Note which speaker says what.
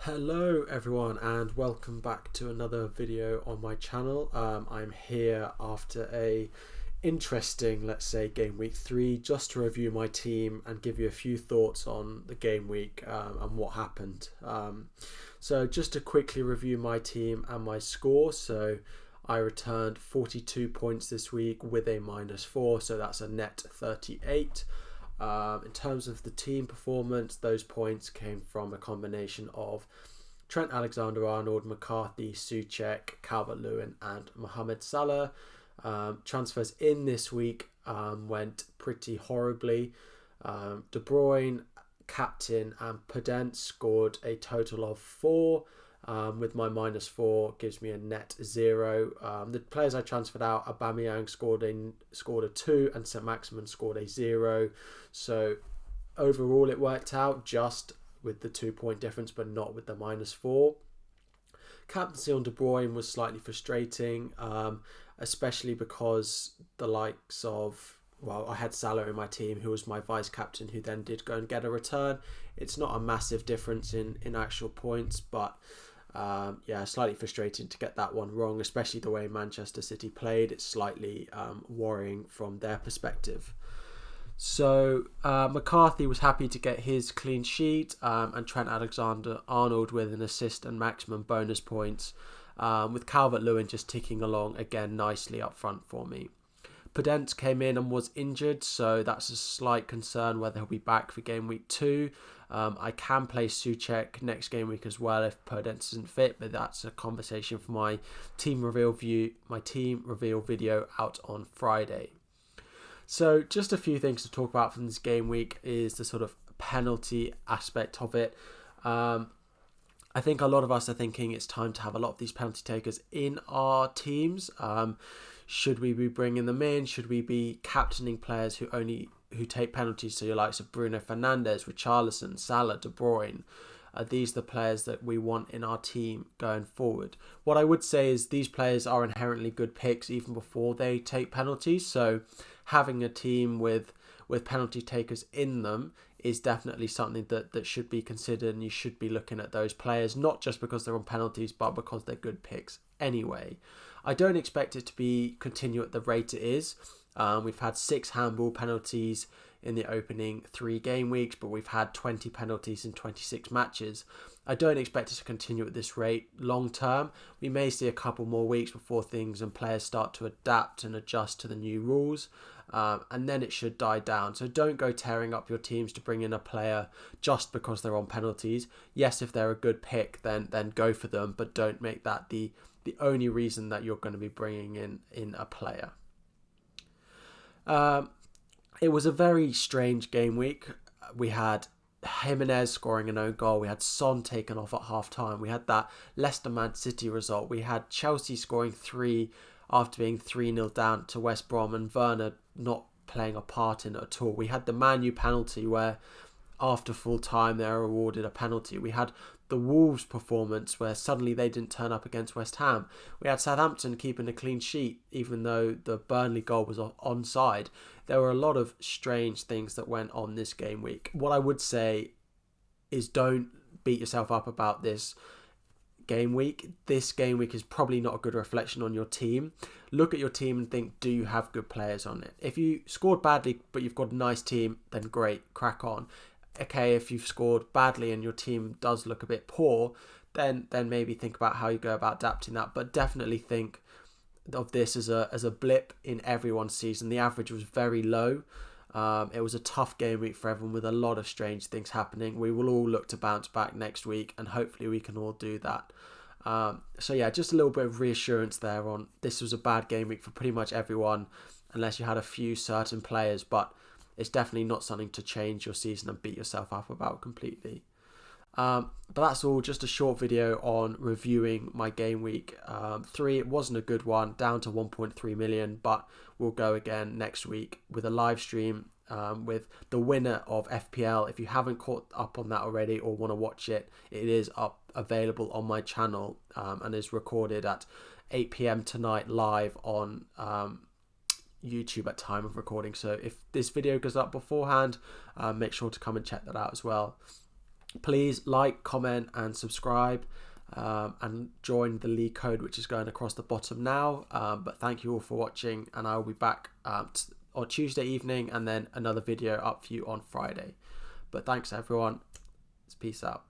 Speaker 1: Hello everyone and welcome back to another video on my channel. I'm here after a interesting, let's say, game week 3, just to review my team and give you a few thoughts on the game week and what happened. So just to quickly review my team and my score. So I returned 42 points this week with a -4, so that's a net 38. In terms of the team performance, those points came from a combination of Trent Alexander-Arnold, McCarthy, Souček, Calvert-Lewin and Mohamed Salah. Transfers in this week went pretty horribly. De Bruyne, captain, and Pedent scored a total of 4. With my -4 gives me a net 0. The players I transferred out, Aubameyang scored a 2 and St Maximin scored a 0. So overall it worked out just with the 2-point difference, but not with the -4. Captaincy on De Bruyne was slightly frustrating, especially because the likes of, well, I had Salah in my team, who was my vice captain, who then did go and get a return. It's not a massive difference in actual points, but yeah, slightly frustrating to get that one wrong, especially the way Manchester City played. It's slightly worrying from their perspective. So McCarthy was happy to get his clean sheet, and Trent Alexander-Arnold with an assist and maximum bonus points, with Calvert-Lewin just ticking along again nicely up front for me. Pedent came in and was injured, so that's a slight concern whether he'll be back for game week 2. I can play Souček next game week as well if Pedent isn't fit, but that's a conversation for my team reveal video out on Friday. So just a few things to talk about from this game week is the sort of penalty aspect of it. I think a lot of us are thinking it's time to have a lot of these penalty takers in our teams. Should we be bringing them in? Should we be captaining players who take penalties? So your likes of Bruno Fernandes, Richarlison, Salah, De Bruyne. Are these the players that we want in our team going forward? What I would say is these players are inherently good picks even before they take penalties. So having a team with penalty takers in them is definitely something that should be considered, and you should be looking at those players, not just because they're on penalties, but because they're good picks anyway. I don't expect it to continue at the rate it is. We've had 6 handball penalties in the opening 3 game weeks, but we've had 20 penalties in 26 matches. I don't expect it to continue at this rate long term. We may see a couple more weeks before things and players start to adapt and adjust to the new rules, and then it should die down. So don't go tearing up your teams to bring in a player just because they're on penalties. Yes, if they're a good pick, then go for them, but don't make that the only reason that you're going to be bringing in a player. It was a very strange game week. We had Jimenez scoring an own goal. We had Son taken off at half-time. We had that Leicester-Man City result. We had Chelsea scoring 3 after being 3-0 down to West Brom, and Werner not playing a part in it at all. We had the Man U penalty where after full time they were awarded a penalty. We had the Wolves performance where suddenly they didn't turn up against West Ham. We had Southampton keeping a clean sheet even though the Burnley goal was onside. There were a lot of strange things that went on this game week. What I would say is don't beat yourself up about this game week. This game week is probably not a good reflection on your team. Look at your team and think, do you have good players on it? If you scored badly but you've got a nice team, then great, crack on. Okay, if you've scored badly and your team does look a bit poor, then maybe think about how you go about adapting that. But definitely think of this as a blip in everyone's season. The average was very low. It was a tough game week for everyone with a lot of strange things happening. We will all look to bounce back next week, and hopefully we can all do that. So yeah, just a little bit of reassurance there on this was a bad game week for pretty much everyone, unless you had a few certain players, but it's definitely not something to change your season and beat yourself up about completely. But that's all, just a short video on reviewing my game week 3. It wasn't a good one, down to 1.3 million, but we'll go again next week with a live stream with the winner of FPL. If you haven't caught up on that already or want to watch it, it is available on my channel and is recorded at 8 PM tonight live on YouTube at time of recording. So if this video goes up beforehand, make sure to come and check that out as well. Please like, comment and subscribe, and join the league code which is going across the bottom now. But thank you all for watching, and I will be back on Tuesday evening, and then another video up for you on Friday. But thanks everyone. Peace out.